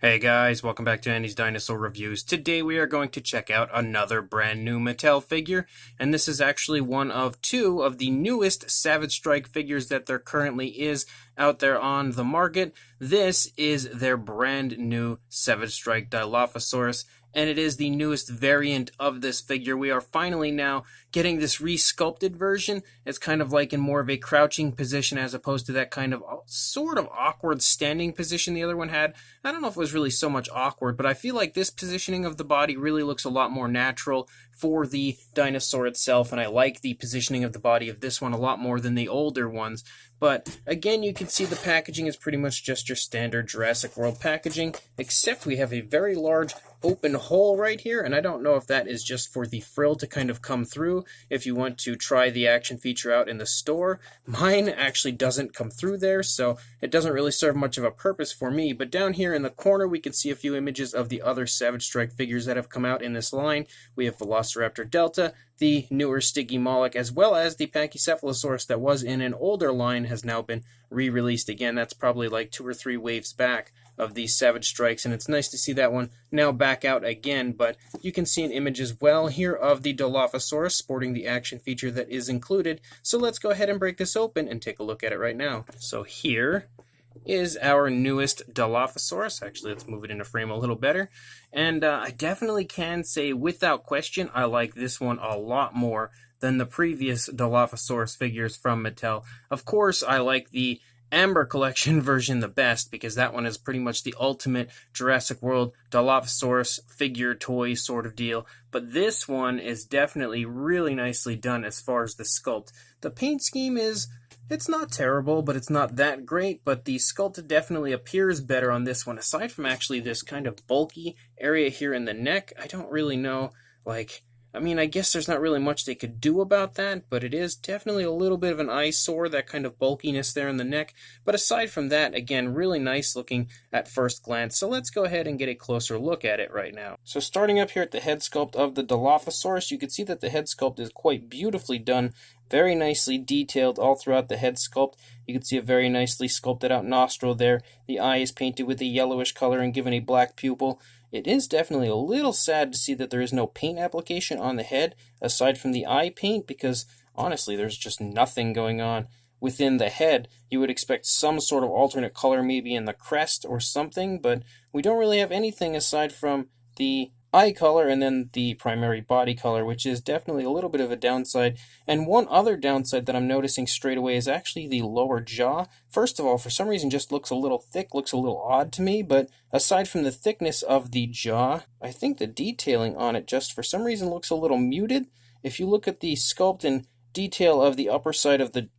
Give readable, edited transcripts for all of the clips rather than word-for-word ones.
Hey guys, welcome back to Andy's Dinosaur Reviews. Today we are going to check out another brand new Mattel figure, and this is actually one of two of the newest Savage Strike figures that there currently is out there on the market. This is their brand new Savage Strike Dilophosaurus, and it is the newest variant of this figure. We are finally now getting this re-sculpted version. It's kind of like in more of a crouching position as opposed to that kind of sort of awkward standing position the other one had. I don't know if it was really so much awkward, but I feel like this positioning of the body really looks a lot more natural for the dinosaur itself, and I like the positioning of the body of this one a lot more than the older ones. But again, you can see the packaging is pretty much just your standard Jurassic World packaging, except we have a very large open hole right here, and I don't know if that is just for the frill to kind of come through if you want to try the action feature out in the store. Mine actually doesn't come through there, so it doesn't really serve much of a purpose for me. But down here in the corner, we can see a few images of the other Savage Strike figures that have come out in this line. We have Velociraptor Delta, the newer Stygimoloch, as well as the Pachycephalosaurus that was in an older line has now been re-released again. That's probably like 2 or 3 waves back of these Savage Strikes, and it's nice to see that one now back out again. But you can see an image as well here of the Dilophosaurus sporting the action feature that is included. So let's go ahead and break this open and take a look at it right now. So here is our newest Dilophosaurus. Actually, let's move it into frame a little better. And I definitely can say without question I like this one a lot more than the previous Dilophosaurus figures from Mattel. Of course, I like the Amber Collection version the best because that one is pretty much the ultimate Jurassic World Dilophosaurus figure toy sort of deal. But this one is definitely really nicely done as far as the sculpt. The paint scheme it's not terrible, but it's not that great, but the sculpt definitely appears better on this one. Aside from actually this kind of bulky area here in the neck, I don't really know, I guess there's not really much they could do about that, but it is definitely a little bit of an eyesore, that kind of bulkiness there in the neck. But aside from that, again, really nice looking at first glance. So let's go ahead and get a closer look at it right now. So starting up here at the head sculpt of the Dilophosaurus, you can see that the head sculpt is quite beautifully done, very nicely detailed all throughout the head sculpt. You can see a very nicely sculpted out nostril there. The eye is painted with a yellowish color and given a black pupil. It is definitely a little sad to see that there is no paint application on the head aside from the eye paint, because honestly there's just nothing going on within the head. You would expect some sort of alternate color maybe in the crest or something, but we don't really have anything aside from the eye color and then the primary body color, which is definitely a little bit of a downside. And one other downside that I'm noticing straight away is actually the lower jaw. First of all, for some reason just looks a little thick, looks a little odd to me, but aside from the thickness of the jaw, I think the detailing on it just for some reason looks a little muted. If you look at the sculpt and detail of the upper side of the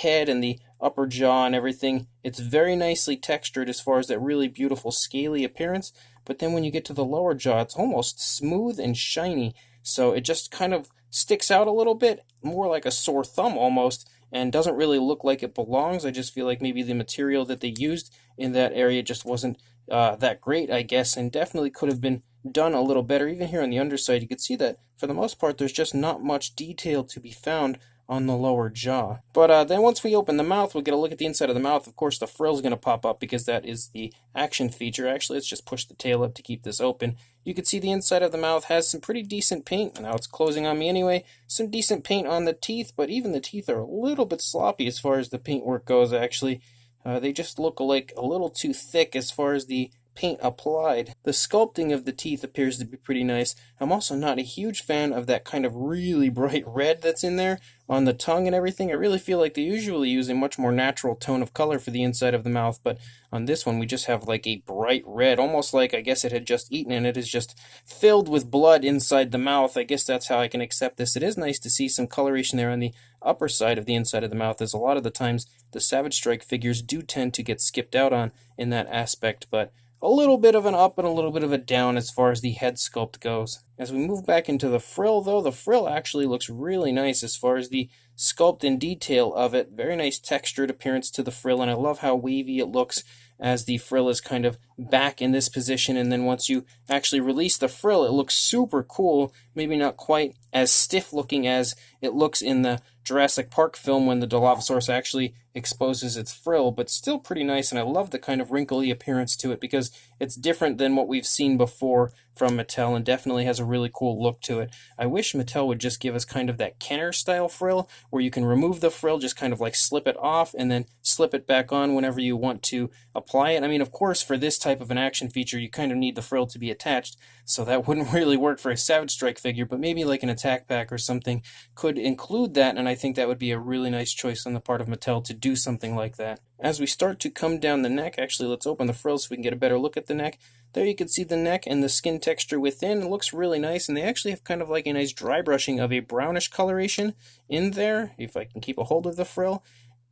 head and the upper jaw and everything, it's very nicely textured as far as that really beautiful scaly appearance. But then when you get to the lower jaw, it's almost smooth and shiny, so it just kind of sticks out a little bit, more like a sore thumb almost, and doesn't really look like it belongs. I just feel like maybe the material that they used in that area just wasn't that great, I guess, and definitely could have been done a little better. Even here on the underside, you can see that for the most part there's just not much detail to be found on the lower jaw. But then once we open the mouth, we'll get a look at the inside of the mouth. Of course, the frill's going to pop up because that is the action feature. Actually, let's just push the tail up to keep this open. You can see the inside of the mouth has some pretty decent paint. Now it's closing on me anyway. Some decent paint on the teeth, but even the teeth are a little bit sloppy as far as the paint work goes, actually. They just look like a little too thick as far as the paint applied. The sculpting of the teeth appears to be pretty nice. I'm also not a huge fan of that kind of really bright red that's in there on the tongue and everything. I really feel like they usually use a much more natural tone of color for the inside of the mouth, but on this one we just have like a bright red, almost like I guess it had just eaten and it is just filled with blood inside the mouth. I guess that's how I can accept this. It is nice to see some coloration there on the upper side of the inside of the mouth, as a lot of the times the Savage Strike figures do tend to get skipped out on in that aspect, but a little bit of an up and a little bit of a down as far as the head sculpt goes. As we move back into the frill, though, the frill actually looks really nice as far as the sculpt and detail of it. Very nice textured appearance to the frill, and I love how wavy it looks as the frill is kind of back in this position, and then once you actually release the frill, it looks super cool. Maybe not quite as stiff looking as it looks in the Jurassic Park film when the Dilophosaurus actually exposes its frill, but still pretty nice, and I love the kind of wrinkly appearance to it because it's different than what we've seen before from Mattel and definitely has a really cool look to it. I wish Mattel would just give us kind of that Kenner style frill where you can remove the frill, just kind of like slip it off and then slip it back on whenever you want to apply it. I mean, of course, for this type of an action feature, you kind of need the frill to be attached, so that wouldn't really work for a Savage Strike figure, but maybe like an attack pack or something could include that, and I think that would be a really nice choice on the part of Mattel to do something like that. As we start to come down the neck, actually let's open the frill so we can get a better look at the neck. There you can see the neck and the skin texture within. It looks really nice, and they actually have kind of like a nice dry brushing of a brownish coloration in there, if I can keep a hold of the frill,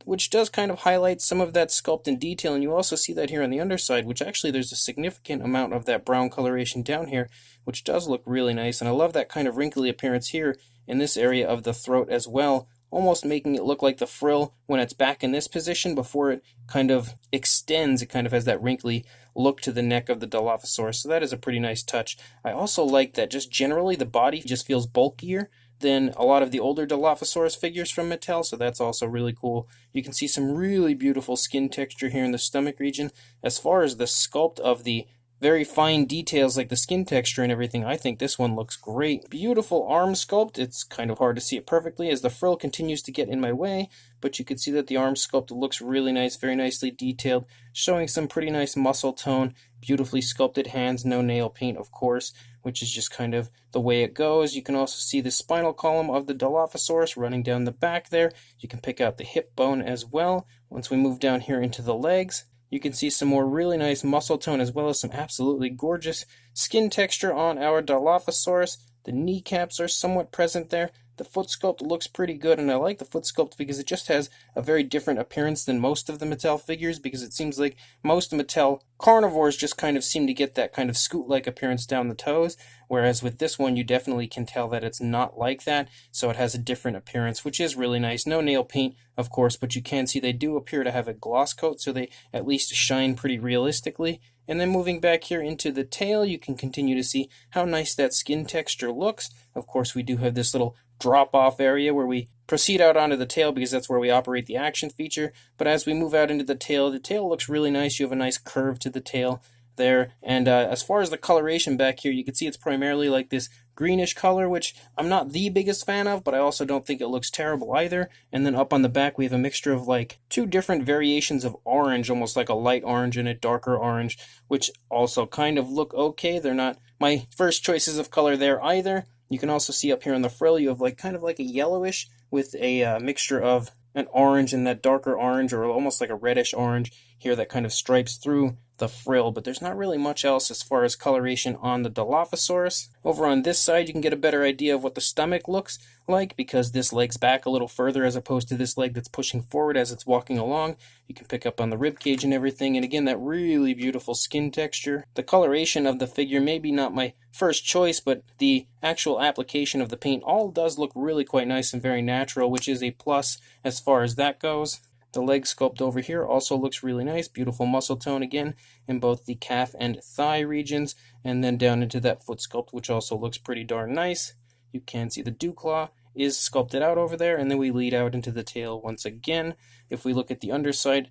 which does kind of highlight some of that sculpt and detail, and you also see that here on the underside, which actually there's a significant amount of that brown coloration down here, which does look really nice, and I love that kind of wrinkly appearance here in this area of the throat as well, almost making it look like the frill when it's back in this position before it kind of extends. It kind of has that wrinkly look to the neck of the Dilophosaurus, so that is a pretty nice touch. I also like that just generally the body just feels bulkier than a lot of the older Dilophosaurus figures from Mattel, so that's also really cool. You can see some really beautiful skin texture here in the stomach region. As far as the sculpt of the very fine details like the skin texture and everything, I think this one looks great. Beautiful arm sculpt. It's kind of hard to see it perfectly as the frill continues to get in my way, but you can see that the arm sculpt looks really nice, very nicely detailed, showing some pretty nice muscle tone, beautifully sculpted hands, no nail paint of course, which is just kind of the way it goes. You can also see the spinal column of the Dilophosaurus running down the back there. You can pick out the hip bone as well. Once we move down here into the legs, you can see some more really nice muscle tone as well as some absolutely gorgeous skin texture on our Dilophosaurus. The kneecaps are somewhat present there. The foot sculpt looks pretty good, and I like the foot sculpt because it just has a very different appearance than most of the Mattel figures, because it seems like most Mattel carnivores just kind of seem to get that kind of scoot-like appearance down the toes, whereas with this one you definitely can tell that it's not like that, so it has a different appearance, which is really nice. No nail paint, of course, but you can see they do appear to have a gloss coat, so they at least shine pretty realistically. And then moving back here into the tail, you can continue to see how nice that skin texture looks. Of course, we do have this little drop-off area where we proceed out onto the tail because that's where we operate the action feature. But as we move out into the tail looks really nice. You have a nice curve to the tail there. And as far as the coloration back here, you can see it's primarily like this greenish color, which I'm not the biggest fan of, but I also don't think it looks terrible either. And then up on the back, we have a mixture of like two different variations of orange, almost like a light orange and a darker orange, which also kind of look okay. They're not my first choices of color there either. You can also see up here on the frill, you have like kind of like a yellowish with a mixture of an orange and that darker orange, or almost like a reddish orange here that kind of stripes through the frill, but there's not really much else as far as coloration on the Dilophosaurus. Over on this side, you can get a better idea of what the stomach looks like, because this leg's back a little further as opposed to this leg that's pushing forward as it's walking along. You can pick up on the rib cage and everything, and again, that really beautiful skin texture. The coloration of the figure, maybe not my first choice, but the actual application of the paint all does look really quite nice and very natural, which is a plus as far as that goes. The leg sculpt over here also looks really nice. Beautiful muscle tone again in both the calf and thigh regions, and then down into that foot sculpt, which also looks pretty darn nice. You can see the dew claw is sculpted out over there, and then we lead out into the tail once again. If we look at the underside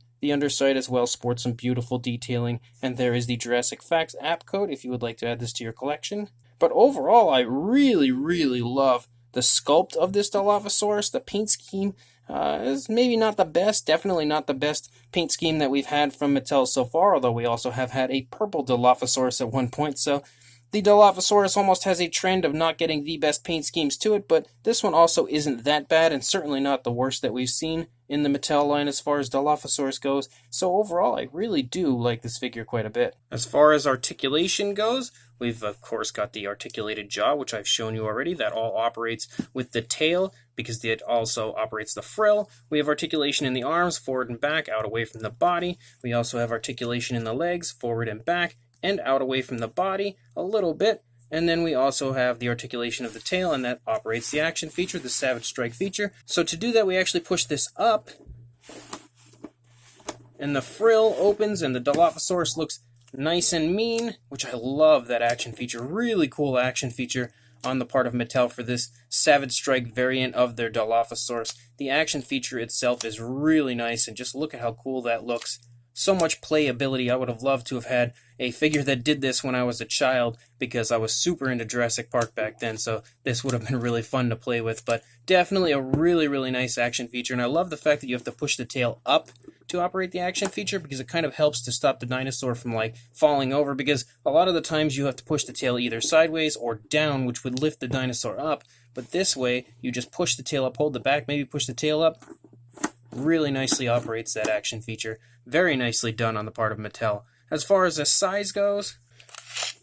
as well sports some beautiful detailing, and there is the Jurassic Facts app code if you would like to add this to your collection. But overall, I really, really love the sculpt of this Dilophosaurus. The paint scheme is maybe not the best, definitely not the best paint scheme that we've had from Mattel so far, although we also have had a purple Dilophosaurus at one point, so the Dilophosaurus almost has a trend of not getting the best paint schemes to it, but this one also isn't that bad, and certainly not the worst that we've seen in the Mattel line as far as Dilophosaurus goes. So overall, I really do like this figure quite a bit. As far as articulation goes, we've of course got the articulated jaw, which I've shown you already. That all operates with the tail, because it also operates the frill. We have articulation in the arms, forward and back, out away from the body. We also have articulation in the legs, forward and back, and out away from the body a little bit. And then we also have the articulation of the tail, and that operates the action feature, the Savage Strike feature. So to do that, we actually push this up, and the frill opens, and the Dilophosaurus looks nice and mean, which I love that action feature. Really cool action feature on the part of Mattel for this Savage Strike variant of their Dilophosaurus. The action feature itself is really nice, and just look at how cool that looks. So much playability. I would have loved to have had a figure that did this when I was a child, because I was super into Jurassic Park back then, so this would have been really fun to play with. But definitely a really, really nice action feature, and I love the fact that you have to push the tail up to operate the action feature, because it kind of helps to stop the dinosaur from like falling over, because a lot of the times you have to push the tail either sideways or down, which would lift the dinosaur up. But this way, you just push the tail up, hold the back, maybe push the tail up. Really nicely operates that action feature. Very nicely done on the part of Mattel. As far as the size goes,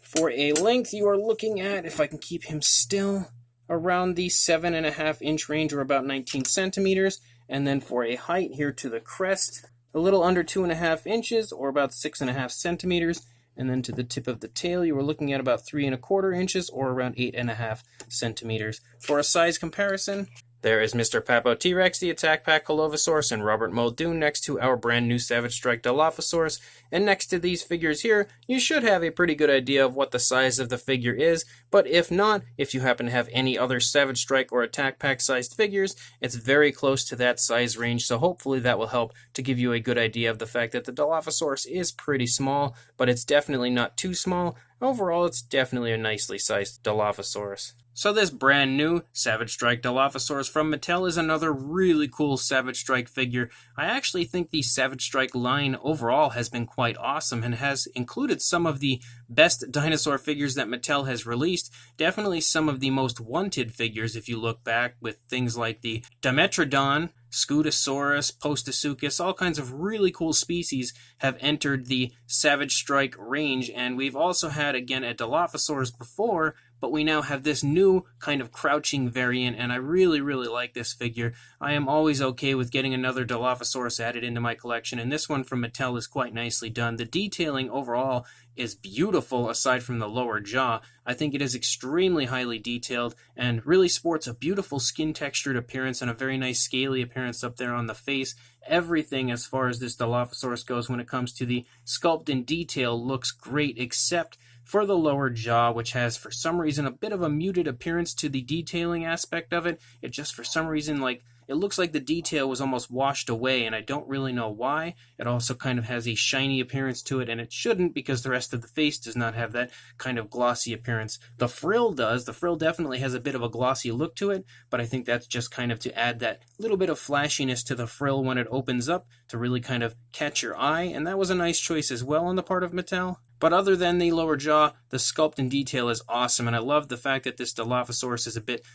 for a length you are looking at, if I can keep him still, around the 7.5 inch range, or about 19 centimeters. And then for a height here to the crest, a little under 2.5 inches, or about 6.5 centimeters. And then to the tip of the tail, you were looking at about 3.25 inches, or around 8.5 centimeters. For a size comparison, there is Mr. Papo T-Rex, the Attack Pack Dilophosaurus, and Robert Muldoon next to our brand new Savage Strike Dilophosaurus. And next to these figures here, you should have a pretty good idea of what the size of the figure is. But if not, if you happen to have any other Savage Strike or Attack Pack sized figures, it's very close to that size range. So hopefully that will help to give you a good idea of the fact that the Dilophosaurus is pretty small, but it's definitely not too small. Overall, it's definitely a nicely sized Dilophosaurus. So this brand new Savage Strike Dilophosaurus from Mattel is another really cool Savage Strike figure. I actually think the Savage Strike line overall has been quite awesome and has included some of the best dinosaur figures that Mattel has released. Definitely some of the most wanted figures if you look back, with things like the Dimetrodon, Scutosaurus, Postosuchus, all kinds of really cool species have entered the Savage Strike range. And we've also had, again, a Dilophosaurus before, but we now have this new kind of crouching variant, and I really, really like this figure. I am always okay with getting another Dilophosaurus added into my collection, and this one from Mattel is quite nicely done. The detailing overall is beautiful aside from the lower jaw. I think it is extremely highly detailed and really sports a beautiful skin textured appearance and a very nice scaly appearance up there on the face. Everything as far as this Dilophosaurus goes when it comes to the sculpt and detail looks great, except for the lower jaw, which has for some reason a bit of a muted appearance to the detailing aspect of it. It just for some reason it looks like the detail was almost washed away, and I don't really know why. It also kind of has a shiny appearance to it, and it shouldn't, because the rest of the face does not have that kind of glossy appearance. The frill does. The frill definitely has a bit of a glossy look to it, but I think that's just kind of to add that little bit of flashiness to the frill when it opens up to really kind of catch your eye, and that was a nice choice as well on the part of Mattel. But other than the lower jaw, the sculpt and detail is awesome, and I love the fact that this Dilophosaurus is a bit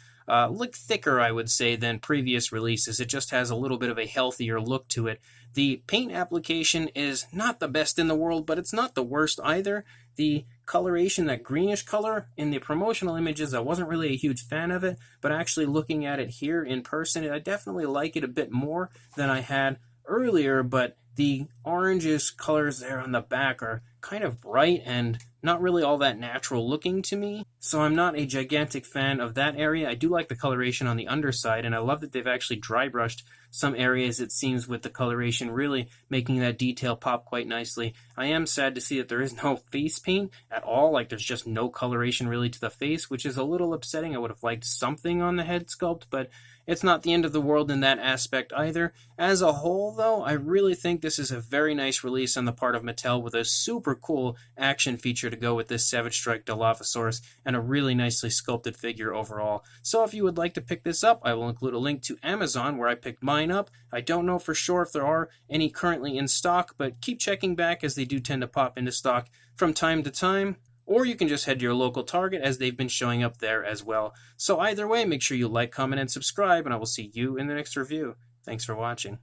look thicker, I would say, than previous releases. It just has a little bit of a healthier look to it. The paint application is not the best in the world, but it's not the worst either. The coloration, that greenish color, in the promotional images, I wasn't really a huge fan of it, but actually looking at it here in person, I definitely like it a bit more than I had earlier, but the orangish colors there on the back are kind of bright and not really all that natural looking to me, so I'm not a gigantic fan of that area. I do like the coloration on the underside, and I love that they've actually dry brushed some areas, it seems, with the coloration, really making that detail pop quite nicely. I am sad to see that there is no face paint at all, like there's just no coloration really to the face, which is a little upsetting. I would have liked something on the head sculpt, but it's not the end of the world in that aspect either. As a whole, though, I really think this is a very nice release on the part of Mattel, with a super cool action feature to go with this Savage Strike Dilophosaurus, and a really nicely sculpted figure overall. So if you would like to pick this up, I will include a link to Amazon where I picked mine up. I don't know for sure if there are any currently in stock, but keep checking back, as they do tend to pop into stock from time to time. Or you can just head to your local Target, as they've been showing up there as well. So either way, make sure you like, comment, and subscribe, and I will see you in the next review. Thanks for watching.